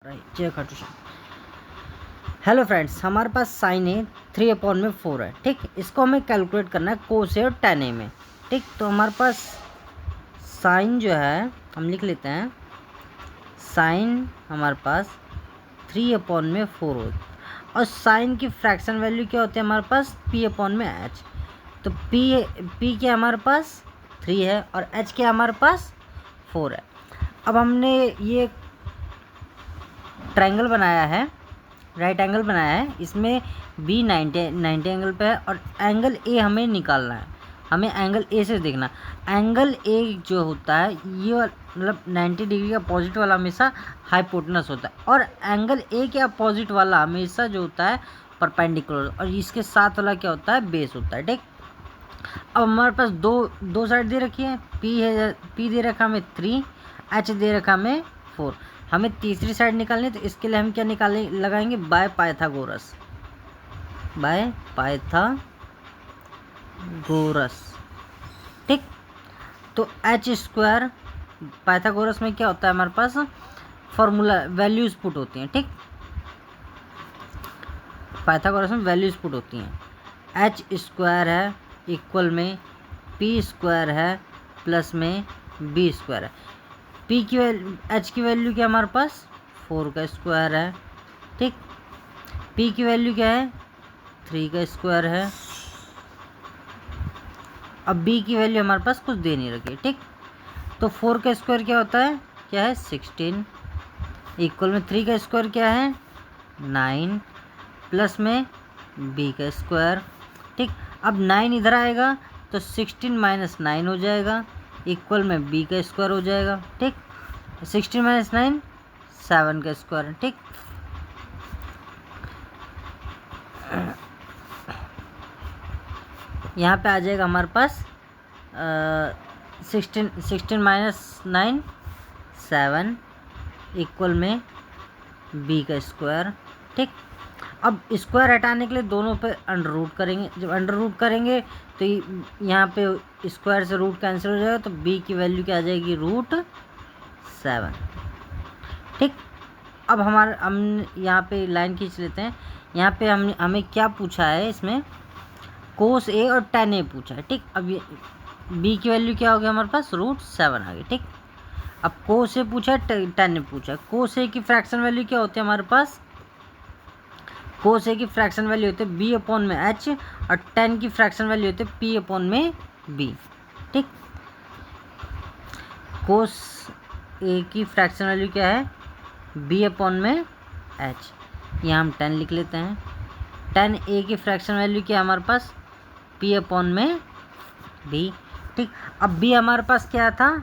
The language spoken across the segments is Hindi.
राइट, जय खाटू श्याम। हेलो फ्रेंड्स, हमारे पास साइन ए 3/4 है। ठीक, इसको हमें कैलकुलेट करना है कोस ए और tan ए में। ठीक, तो हमारे पास साइन जो है हम लिख लेते हैं, साइन हमारे पास 3/4 होती है और साइन की फ्रैक्शन वैल्यू क्या होती है हमारे पास p/h। तो p क्या हमारे पास 3 है और h क्या हमारे पास 4 है। अब हमने ये ट्रायंगल बनाया है, राइट एंगल बनाया है, इसमें बी 90 एंगल पे है और एंगल ए हमें निकालना है। हमें एंगल ए से देखना, एंगल ए जो होता है ये मतलब 90 डिग्री का अपोजिट वाला हमेशा हाइपोटेनस होता है और एंगल ए के अपोजिट वाला हमेशा जो होता है परपेंडिकुलर और इसके साथ वाला क्या होता है बेस होता है। ठीक, अब हमारे पास दो साइड दे रखी है, पी है, पी दे रखा हमें 3, एच दे रखा हमें 4। हमें तीसरी साइड निकालनी है, तो इसके लिए हम क्या लगाएंगे बाय पाइथागोरस, बाय पाइथागोरस। ठीक, तो एच स्क्वायर पाइथागोरस में क्या होता है हमारे पास फॉर्मूला वैल्यूज पुट होती हैं। ठीक, पाइथागोरस में वैल्यूज पुट होती हैं। एच स्क्वायर है इक्वल में पी स्क्वायर है प्लस में बी स्क्वायर है। पी की वैल्यू एच की वैल्यू क्या हमारे पास 4 का स्क्वायर है। ठीक, पी की वैल्यू क्या है 3 का स्क्वायर है। अब बी की वैल्यू हमारे पास कुछ दे नहीं रखी। ठीक, तो 4 का स्क्वायर क्या होता है, क्या है 16 इक्वल में 3 का स्क्वायर क्या है 9 प्लस में बी का स्क्वायर। ठीक, अब 9 इधर आएगा तो 16 माइनस 9 हो जाएगा इक्वल में बी का स्क्वायर हो जाएगा। ठीक, 16 माइनस 9 7 का स्क्वायर है। ठीक, यहाँ पे आ जाएगा हमारे पास 16 माइनस 9 7 इक्वल में बी का स्क्वायर। ठीक, अब स्क्वायर हटाने के लिए दोनों पे अंडर रूट करेंगे। जब अंडर रूट करेंगे तो यहाँ पे स्क्वायर से रूट कैंसिल हो जाएगा, तो b की वैल्यू क्या आ जाएगी √7। ठीक, अब हम यहाँ पे लाइन खींच लेते हैं। यहाँ पे हमें क्या पूछा है, इसमें कोस ए और tan ए पूछा है। ठीक, अब ये b की वैल्यू क्या हो गया हमारे पास √7 आ गई। ठीक, अब कोस ए पूछा है tan ए पूछा है। कोस ए की फ्रैक्शन वैल्यू क्या होती है हमारे पास, कोस ए की फ्रैक्शन वैल्यू होती है b/h और tan की फ्रैक्शन वैल्यू होती है p/b। ठीक, कोस ए की फ्रैक्शन वैल्यू क्या है b/h, यहाँ हम 10 लिख लेते हैं। tan ए की फ्रैक्शन वैल्यू क्या है हमारे पास p/b। ठीक, अब b हमारे पास क्या था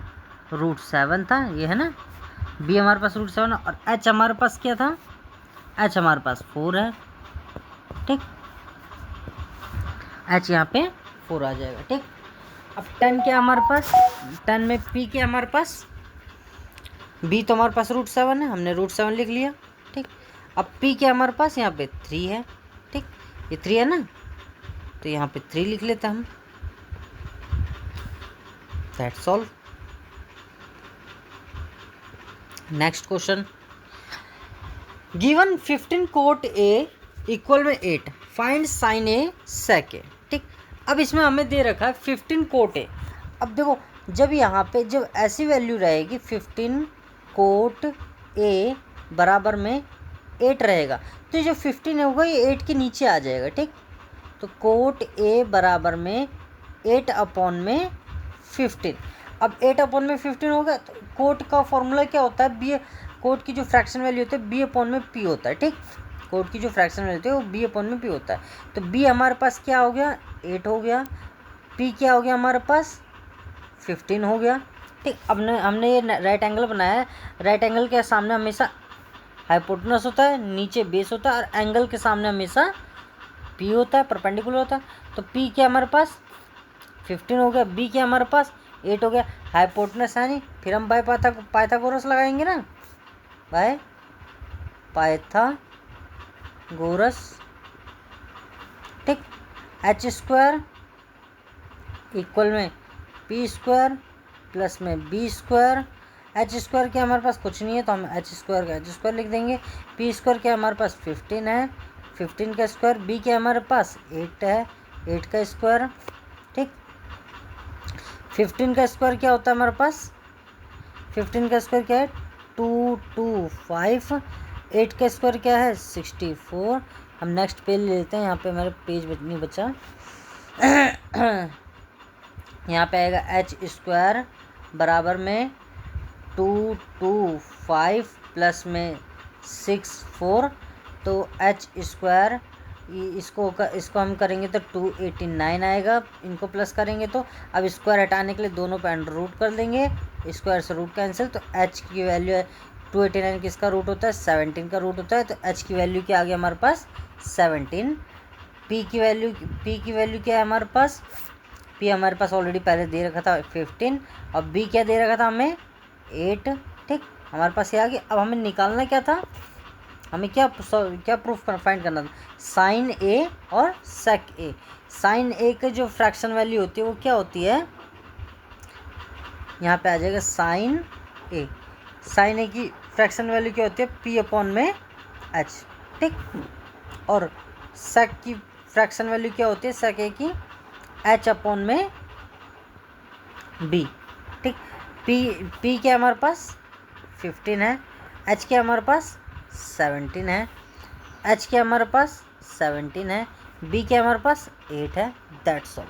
√7 था, ये है ना, b हमारे पास √7 और h हमारे पास क्या था, h हमारे पास 4 है। ठीक, h यहाँ पे 4 आ जाएगा। ठीक, अब 10 क्या हमारे पास, 10 में p क्या हमारे पास, b तो हमारे पास √7 है, हमने √7 लिख लिया। ठीक, अब p क्या हमारे पास यहाँ पे 3 है। ठीक, ये 3 है ना, तो यहाँ पे 3 लिख लेते हैं हम। That's all. Next question, given 15 cot A equal में 8, फाइंड साइन ए सेक ए। ठीक, अब इसमें हमें दे रखा है 15 कोट ए। अब देखो, जब यहाँ पे जब ऐसी वैल्यू रहेगी 15 कोट ए बराबर में 8 रहेगा, तो जो 15 होगा ये 8 के नीचे आ जाएगा। ठीक, तो कोट ए बराबर में 8/15। अब 8/15 होगा, तो कोट का फॉर्मूला क्या होता है बी, कोट की जो फ्रैक्शन वैल्यू होती है b/p होता है। ठीक, कोट की जो फ्रैक्शन वैल्यू होती है वो b/p होता है। तो b हमारे पास क्या हो गया 8 हो गया, p क्या हो गया हमारे पास 15 हो गया। ठीक, अब हमने ये राइट एंगल बनाया है। राइट एंगल के सामने हमेशा हाइपोटेनस होता है, नीचे बेस होता है और एंगल के सामने हमेशा p होता है, परपेंडिकुलर होता है। तो p क्या हमारे पास 15 हो गया, b क्या हमारे पास 8 हो गया, हाइपोटेनस है नहीं, फिर हम बाय पाइथागोरस लगाएंगे ना, बाय पाइथागोरस। ठीक, h स्क्वायर इक्वल में p स्क्वायर प्लस में b स्क्वायर एच स्क्वायर क्या हमारे पास कुछ नहीं है, तो हम एच स्क्वायर का एच स्क्वायर लिख देंगे। पी स्क्वायर क्या हमारे पास 15 है, 15 का स्क्वायर। बी क्या हमारे पास 8 है, 8 का स्क्वायर। ठीक, 15 का स्क्वायर क्या होता है हमारे पास, 15 का स्क्वायर क्या है 225। 8 का स्क्वायर क्या है 64। हम नेक्स्ट पेज ले लेते हैं, यहाँ पे हमारे पेज नहीं बचा। यहाँ पे आएगा एच स्क्वायर बराबर में 225 प्लस में 64, तो एच स्क्वायर इसको हम करेंगे तो 289 आएगा, इनको प्लस करेंगे तो। अब स्क्वायर हटाने के लिए दोनों पे अंडर रूट कर देंगे, स्क्वायर से रूट कैंसिल, तो एच की वैल्यू है 289 किसका रूट होता है 17 का रूट होता है, तो एच की वैल्यू क्या आ गया हमारे पास 17। पी की वैल्यू क्या है हमारे पास, पी हमारे पास ऑलरेडी पहले दे रखा था 15, और बी क्या दे रखा था हमें 8। ठीक, हमारे पास ये आ गया। अब हमें निकालना क्या था, हमें क्या प्रूफ फाइंड करना था, साइन ए और सेक ए। साइन ए की जो फ्रैक्शन वैल्यू होती है वो क्या होती है, यहाँ पे आ जाएगा साइन ए। साइन ए की फ्रैक्शन वैल्यू क्या होती है पी अपॉन में एच। ठीक, और सेक की फ्रैक्शन वैल्यू क्या होती है सेक ए की एच अपॉन में बी। ठीक, पी क्या हमारे पास 15 है, एच क्या हमारे पास 17 है, एच क्या हमारे पास 17 है, बी क्या हमारे पास 8 है। That's all.